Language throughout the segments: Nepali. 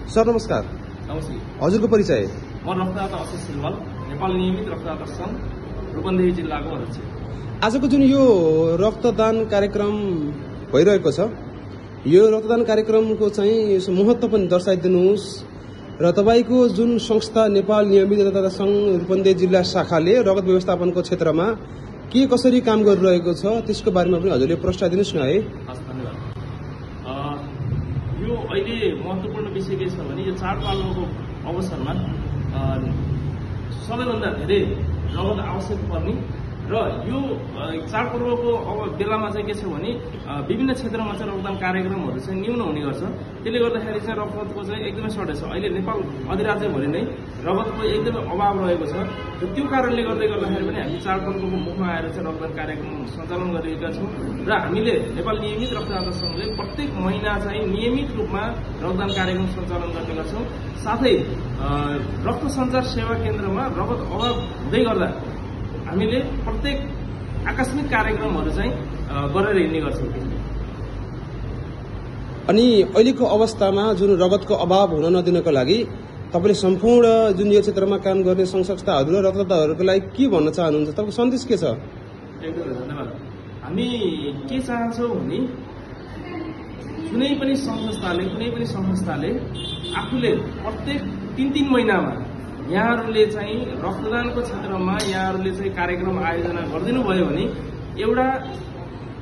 सर नमस्कार। नमस्ते। हजुरको परिचय? म रक्तदाता अशोक सिलवाल, नेपाल नियमित रक्तदाता संघ रूपन्देही जिल्लाको अध्यक्ष। आजको जुन यो रक्तदान कार्यक्रम भइरहेको छ, यो रक्तदान कार्यक्रमको चाहिँ महत्त्व पनि दर्शाइदिनुहोस् र तपाईको जुन संस्था नेपाल नियमित रक्तदाता संघ रूपन्देही जिल्ला शाखाले रगत व्यवस्थापनको क्षेत्रमा के कसरी काम गरिरहेको छ त्यसको बारेमा पनि हजुरले प्रस्ताव दिनुहोस् न है। हस्, धन्यवाद। यो अहिले महत्त्वपूर्ण विषय के छ भने यो चाडपर्वको अवसरमा सबैभन्दा धेरै रगत आवश्यक पर्ने र यो चाडपर्वको बेलामा चाहिँ के छ भने विभिन्न क्षेत्रमा चाहिँ रक्तदान कार्यक्रमहरू चाहिँ न्यून हुने गर्छ। त्यसले गर्दाखेरि चाहिँ रगतको चाहिँ एकदमै सर्टेज छ। अहिले नेपाल अधिराज्यभरि नै रगतको एकदमै अभाव रहेको छ र त्यो कारणले गर्दाखेरि पनि हामी चाडपर्वको मुखमा आएर चाहिँ रक्तदान कार्यक्रम सञ्चालन गरिरहेका छौँ र हामीले नेपाल नियमित रक्तदाता संघले प्रत्येक महिना चाहिँ नियमित रूपमा रक्तदान कार्यक्रम सञ्चालन गर्ने गर्छौँ। साथै रक्त सञ्चार सेवा केन्द्रमा रगत अभाव हुँदै गर्दा हामीले प्रत्येक आकस्मिक कार्यक्रमहरू चाहिँ गरेर हिँड्ने गर्छौँ। अनि अहिलेको अवस्थामा जुन रगतको अभाव हुन नदिनको लागि तपाईँले सम्पूर्ण जुन यो क्षेत्रमा काम गर्ने सङ्घ संस्थाहरू र रक्तदाताहरूको लागि के भन्न चाहनुहुन्छ? तपाईँको सन्देश के छ? एकदमै धन्यवाद। हामी के चाहन्छौँ भने कुनै पनि संस्थाले आफूले प्रत्येक 3-3 महिनामा यहाँहरूले चाहिँ रक्तदानको क्षेत्रमा यहाँहरूले चाहिँ कार्यक्रम आयोजना गरिदिनु भयो भने एउटा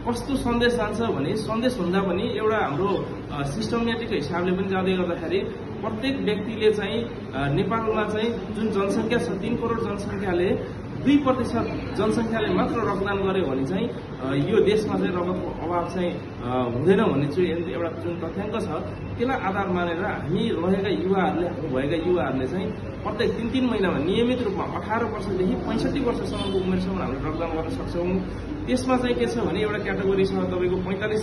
कस्तो सन्देश जान्छ भने सन्देश भन्दा पनि एउटा हाम्रो सिस्टमेटिक हिसाबले पनि जाँदै गर्दाखेरि प्रत्येक व्यक्तिले चाहिँ नेपालमा चाहिँ जुन जनसङ्ख्या छ 3 करोड जनसङ्ख्याले 2% जनसङ्ख्याले मात्र रक्तदान गर्यो भने चाहिँ यो देशमा चाहिँ रगतको अभाव चाहिँ हुँदैन भन्ने चाहिँ एउटा जुन तथ्याङ्क छ त्यसलाई आधार मानेर हामी भएका युवाहरूले चाहिँ प्रत्येक 3-3 महिनामा नियमित रूपमा 18 वर्षदेखि 65 वर्षसम्मको उमेरसम्म हामीले रक्तदान गर्न सक्छौँ। त्यसमा चाहिँ के छ भने एउटा क्याटेगोरी छ तपाईँको 45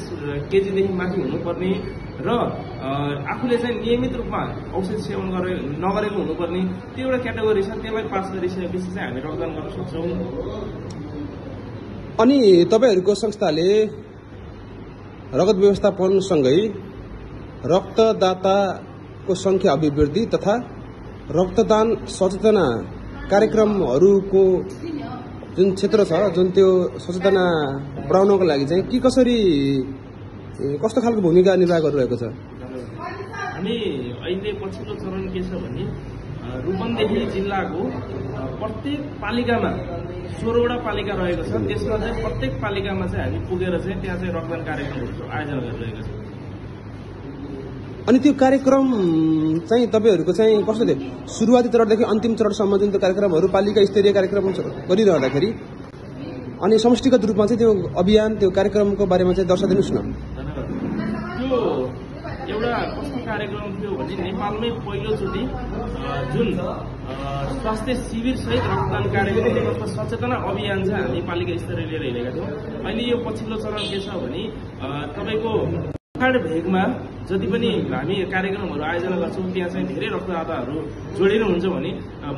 केजीदेखि माथि हुनुपर्ने र आफूले चाहिँ नियमित रूपमा औषधि सेवन नगरेको हुनुपर्ने त्यो एउटा क्याटेगोरी छ। त्यसलाई पास गरिसकेपछि चाहिँ हामी रक्तदान गर्न सक्छौँ। अनि तपाईँहरूको संस्थाले रगत व्यवस्थापनसँगै रक्तदाताको संख्या अभिवृद्धि तथा रक्तदान सचेतना कार्यक्रमहरूको जुन क्षेत्र छ जुन त्यो सचेतना बढाउनको लागि चाहिँ कस्तो खालको भूमिका निर्वाह गरिरहेको छ? हामी अहिले पछिल्लो चरण के छ भने रूपन्देही जिल्लाको प्रत्येक पालिकामा 16वटा पालिका रहेको छ। त्यसमा चाहिँ प्रत्येक पालिकामा चाहिँ हामी पुगेर चाहिँ त्यहाँ चाहिँ रक्तदान कार्यक्रमहरू आयोजना गरिरहेका छौँ। अनि त्यो कार्यक्रम चाहिँ तपाईँहरूको चाहिँ कस्तो थियो? सुरुवाती चरणदेखि अन्तिम चरणसम्म जुन त्यो कार्यक्रमहरू पालिका स्तरीय कार्यक्रम गरिरहँदाखेरि अनि समष्टिगत रूपमा चाहिँ त्यो अभियान त्यो कार्यक्रमको बारेमा चाहिँ दर्शाइदिनुहोस् न। त्यो एउटा कस्तो कार्यक्रम थियो भने नेपालमै पहिलोचोटि जुन स्वास्थ्य शिविर सहित रक्तदान कार्यक्रम सचेतना अभियान चाहिँ हामी पालिका स्तरीय लिएर हिँडेका थियौँ। अहिले यो पछिल्लो चरण के छ भने तपाईँको भेगमा जति पनि हामी कार्यक्रमहरू आयोजना गर्छौँ त्यहाँ चाहिँ धेरै रक्तदाताहरू जोडिनु हुन्छ भने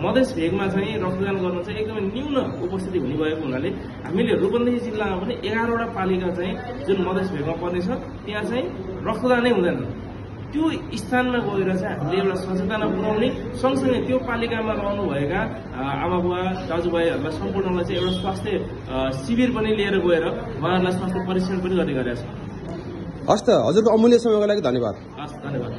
मधेस भेगमा चाहिँ रक्तदान गर्न चाहिँ एकदमै न्यून उपस्थिति हुने भएको हुनाले हामीले रूपन्देही जिल्लामा पनि 11वटा पालिका चाहिँ जुन मधेस भेगमा पर्नेछ त्यहाँ चाहिँ रक्तदानै हुँदैन। त्यो स्थानमा गएर चाहिँ हामीले एउटा सचेतना पुर्याउने सँगसँगै त्यो पालिकामा रहनुभएका आमाबुवा दाजुभाइहरूलाई सम्पूर्णलाई चाहिँ एउटा स्वास्थ्य शिविर पनि लिएर गएर उहाँहरूलाई स्वास्थ्य परीक्षण पनि गर्ने गरेका छौँ। हस् त, हजुरको अमूल्य समयको लागि धन्यवाद। हस्, धन्यवाद।